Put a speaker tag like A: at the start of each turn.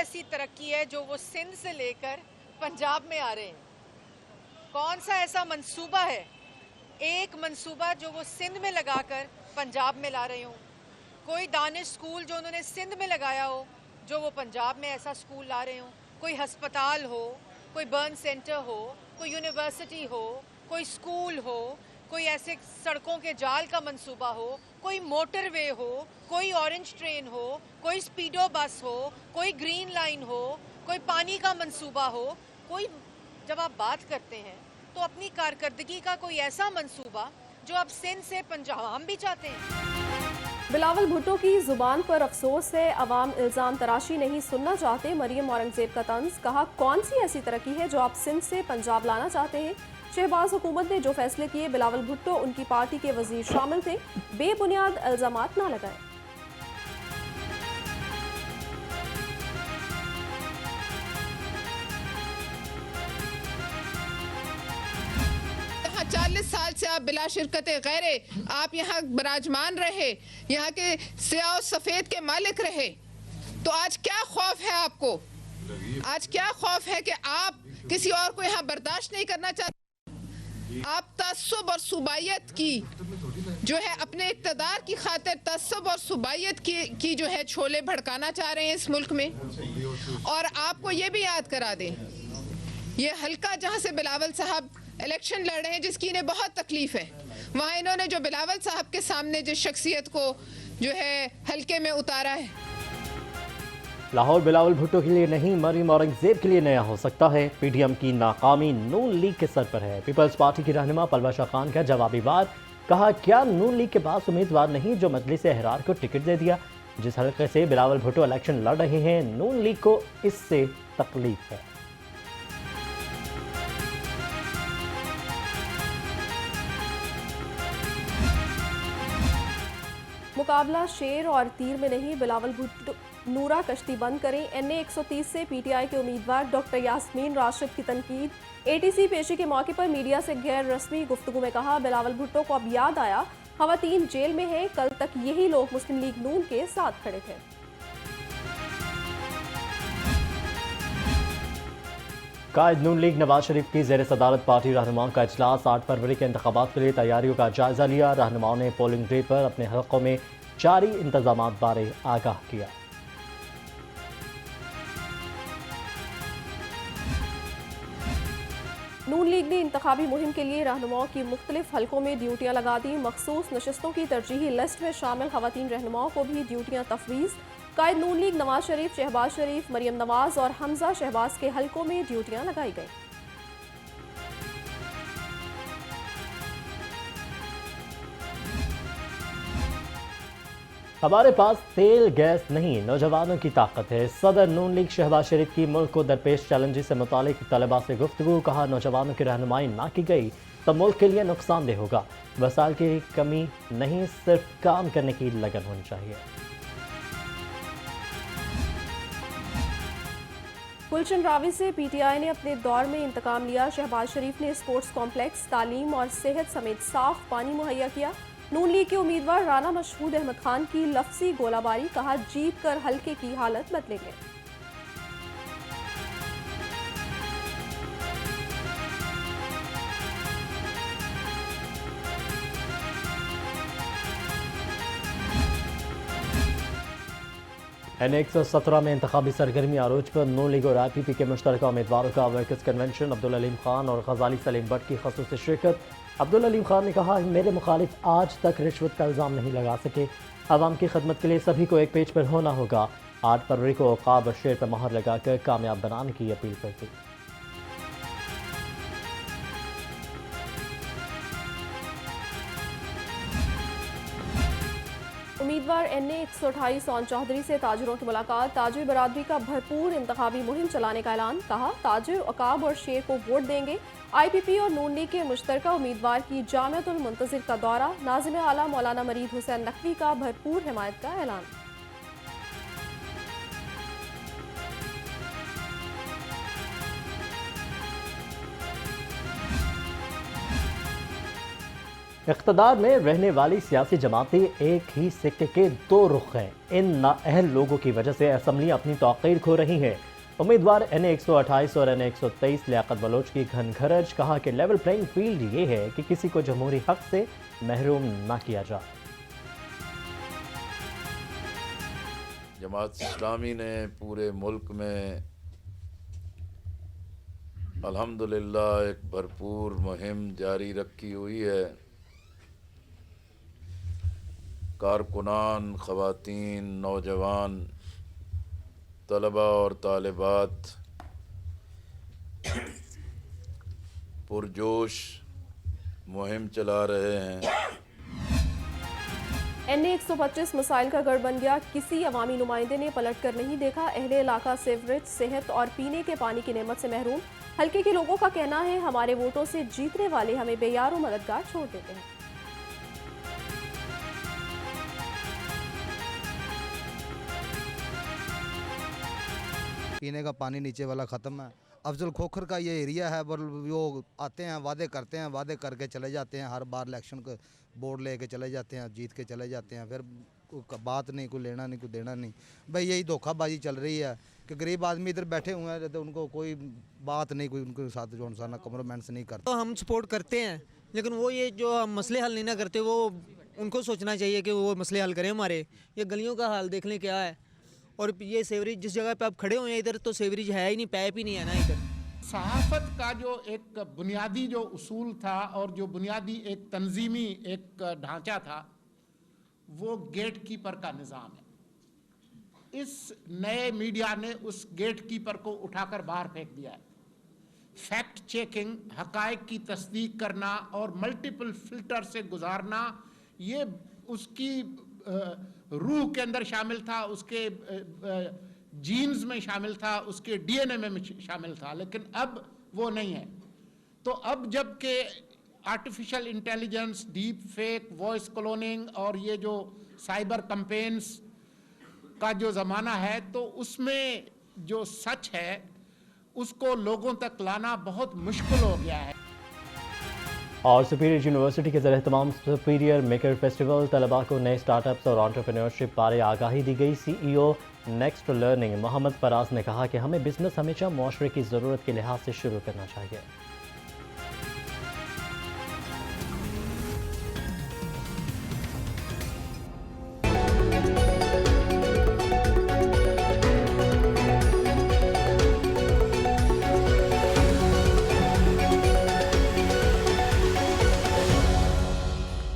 A: ऐसी तरक्की है जो वो सिंध से लेकर पंजाब में आ रहे हैं? कौन सा ऐसा मंसूबा है, एक मंसूबा जो वो सिंध में लगाकर पंजाब में ला रहे हो? कोई दानिश स्कूल जो उन्होंने सिंध में लगाया हो, जो वो पंजाब में ऐसा स्कूल ला रहे हो? कोई अस्पताल हो, कोई बर्न सेंटर हो, कोई यूनिवर्सिटी हो, कोई स्कूल हो, कोई ऐसे सड़कों के जाल का मंसूबा हो, कोई मोटरवे हो, कोई ऑरेंज ट्रेन हो, कोई स्पीडो बस हो, कोई ग्रीन लाइन हो, कोई पानी का मंसूबा हो, कोई, जब आप बात करते हैं तो अपनी कारकर्दगी का कोई ऐसा मंसूबा जो आप सिंध से पंजाब, हम भी चाहते हैं।
B: बिलावल भुट्टो की जुबान पर अफसोस है, अवाम इल्जाम तराशी नहीं सुनना चाहते। मरियम औरंगजेब का तंज, कहा कौन सी ऐसी तरक्की है जो आप सिंध से पंजाब लाना चाहते हैं? शहबाज हुकूमत ने जो फैसले किए, बिलावल भुट्टो उनकी पार्टी के वजीर शामिल थे, बेबुनियाद इल्जामात ना लगाए।
C: 40 साल से आप बिला शिरकत गैरे आप यहाँ बराजमान रहे, यहाँ के सियाह और सफेद के मालिक रहे, तो आज क्या खौफ है आपको? आज क्या खौफ है कि आप किसी और को यहाँ बर्दाश्त नहीं करना चाहते? आप तअस्सुब और सुबाइयत की जो है अपने इक़्तिदार की खातिर तअस्सुब और सुबाइयत की जो है छोले भड़काना चाह रहे हैं इस मुल्क में। और आपको ये भी याद करा दें, ये हल्का जहाँ से बिलावल साहब इलेक्शन लड़ रहे हैं, जिसकी इन्हें बहुत तकलीफ है, वहाँ इन्होंने जो बिलावल साहब के सामने जिस शख्सियत को जो है हल्के में उतारा है।
D: लाहौर बिलावल भुट्टो के लिए नहीं, मरियम औरंगजेब के लिए नया हो सकता है। पीडीएम की नाकामी नून लीग के सर पर है। पीपल्स पार्टी की रहनुमा पलवा शाह खान का जवाबी वार, कहा क्या नून लीग के पास उम्मीदवार नहीं जो मजलिस एहरार को टिकट दे दिया? जिस हल्के से बिलावल भुट्टो इलेक्शन लड़ रहे हैं, नून लीग को इससे तकलीफ है।
B: मुकाबला शेर और तीर में नहीं, बिलावल भुट्टो नूरा कश्ती बंद करें। एनए 130 से पीटीआई के उम्मीदवार डॉक्टर यास्मीन राशिद की तनकीद। एटीसी पेशी के मौके पर मीडिया से गैर रस्मी गुफ्तगू में कहा, बिलावल भुट्टो को अब याद आया खवातीन जेल में हैं, कल तक यही लोग मुस्लिम लीग नून के साथ खड़े थे।
D: कायद नून लीग नवाज शरीफ की ज़ेर सदारत पार्टी रहनुमाओं का इजलास। 8 फरवरी के इंतखाबात के लिए तैयारियों का जायजा लिया। रहनुमाओं ने पोलिंग डे पर अपने हलकों में जारी इंतजामात बारे आगाह किया।
B: नून लीग ने इंतखाबी मुहिम के लिए रहनुमाओं की मुख्तलिफ हलकों में ड्यूटियां लगा दी। मखसूस नशस्तों की तरजीही लिस्ट में शामिल खवातीन रहनुमाओं को भी ड्यूटियां तफवीज़। कायद नून लीग नवाज शरीफ, शहबाज शरीफ, मरियम नवाज और हमजा शहबाज के हलकों में ड्यूटियां लगाई गई।
D: हमारे पास तेल गैस नहीं, नौजवानों की ताकत है। सदर नून लीग शहबाज शरीफ की मुल्क को दरपेश चैलेंजेस से मुतालिक तलबा से गुफ्तगू। कहा नौजवानों की रहनुमाई ना की गई तो मुल्क के लिए नुकसानदेह होगा। वसाइल की कमी नहीं, सिर्फ काम करने की लगन होनी चाहिए।
B: गुलशन रावी से पीटीआई ने अपने दौर में इंतकाम लिया। शहबाज शरीफ ने स्पोर्ट्स कॉम्प्लेक्स, तालीम और सेहत समेत साफ पानी मुहैया किया। नून लीग के उम्मीदवार राना मशहूद अहमद खान की लफ्जी गोलाबारी, कहा जीत कर हल्के की हालत बदलेंगे।
D: एन 117 में इंतखाबी सरगर्मी आरोज पर नून लीग और IPP के मुश्तरका उम्मीदवारों का वर्कर्स कन्वेंशन। अब्दुल अलीम खान और गजाली सलीम भट्ट की खसूसी शिरकत। अब्दुल अलीम खान ने कहा, मेरे मुखालिफ आज तक रिश्वत का इल्ज़ाम नहीं लगा सके। आवाम की खदमत के लिए सभी को एक पेज पर होना होगा। 8 फरवरी को औक़ाब और शेर पर मोहर लगाकर कामयाब बनाने की अपील करती।
B: उम्मीदवार NA 128 ओन चौधरी से ताजरों की मुलाकात। ताजिर बरादरी का भरपूर इंतखाबी मुहिम चलाने का ऐलान। कहा ताजिर अकाब और शेर को वोट देंगे। IPP और नून लीग के मुश्तरका उम्मीदवार की जामियातुल मुंतज़िर का दौरा। नाज़िम आला मौलाना मरीद हुसैन नकवी का भरपूर हिमायत का ऐलान।
D: इक़्तिदार में रहने वाली सियासी जमातें एक ही सिक्के के दो रुख हैं। इन नाअहल लोगों की वजह से असम्बली अपनी तौक़ीर खो रही है। उम्मीदवार NA 128 और NA 123 लियाकत बलोच की घनघरज, कहा कि लेवल प्लेइंग फील्ड ये है कि किसी को जमहूरी हक से महरूम ना किया जाए।
E: जमात इस्लामी ने पूरे मुल्क में अल्हम्दुलिल्लाह एक भरपूर मुहिम जारी रखी हुई है। कारकुनान, ख़वातीन, नौजवान, तलबा और तालिबात पुरजोश मुहिम चला रहे हैं।
B: NA 125 मिसाइल का गढ़ बन गया, किसी अवामी नुमाइंदे ने पलट कर नहीं देखा। अहले इलाका सीवरेज, सेहत और पीने के पानी की नेमत से महरूम। हल्के के लोगों का कहना है हमारे वोटों से जीतने वाले हमें बेयार और मददगार छोड़ देते हैं।
F: पीने का पानी नीचे वाला ख़त्म है। अफजल खोखर का ये एरिया है, पर वो आते हैं, वादे करते हैं, वादे करके चले जाते हैं। हर बार इलेक्शन को बोर्ड लेके चले जाते हैं, जीत के चले जाते हैं, फिर कोई बात नहीं, कोई लेना नहीं, कोई देना नहीं। भाई यही धोखाबाजी चल रही है कि गरीब आदमी इधर बैठे हुए हैं तो उनको कोई बात नहीं, कोई उनके साथ जो इंसान कम्प्रोमाइज़ नहीं करता।
G: तो हम सपोर्ट करते हैं, लेकिन वो ये जो हम मसले हल नहीं ना करते, वो उनको सोचना चाहिए कि वो मसले हल करें हमारे। ये गलियों का हाल देख लें क्या है, और ये सेवरेज जिस जगह पे आप खड़े हुए हैं इधर तो सेवरेज है ही नहीं, पाइप ही नहीं है ना इधर।
H: सहाफ़त का जो एक बुनियादी जो उसूल था और जो बुनियादी एक तंजीमी एक ढांचा था, वो गेट कीपर का निज़ाम है। इस नए मीडिया ने उस गेट कीपर को उठाकर बाहर फेंक दिया है। फैक्ट चेकिंग, हकायक की तस्दीक करना और मल्टीपल फिल्टर से गुजारना, ये उसकी रूह के अंदर शामिल था, उसके जीन्स में शामिल था, उसके DNA में शामिल था, लेकिन अब वो नहीं है। तो अब जब के artificial intelligence, deep fake, voice cloning और ये जो साइबर कैंपेन्स का जो ज़माना है, तो उसमें जो सच है उसको लोगों तक लाना बहुत मुश्किल हो गया है।
D: और सुपीरियर यूनिवर्सिटी के ज़रिए तमाम सुपीरियर मेकर फेस्टिवल, तलबा को नए स्टार्टअप्स और एंटरप्रेन्योरशिप बारे आगाही दी गई। CEO next learning Mohammad Faraz ने कहा कि हमें बिजनेस हमेशा मुआशरे की ज़रूरत के लिहाज से शुरू करना चाहिए।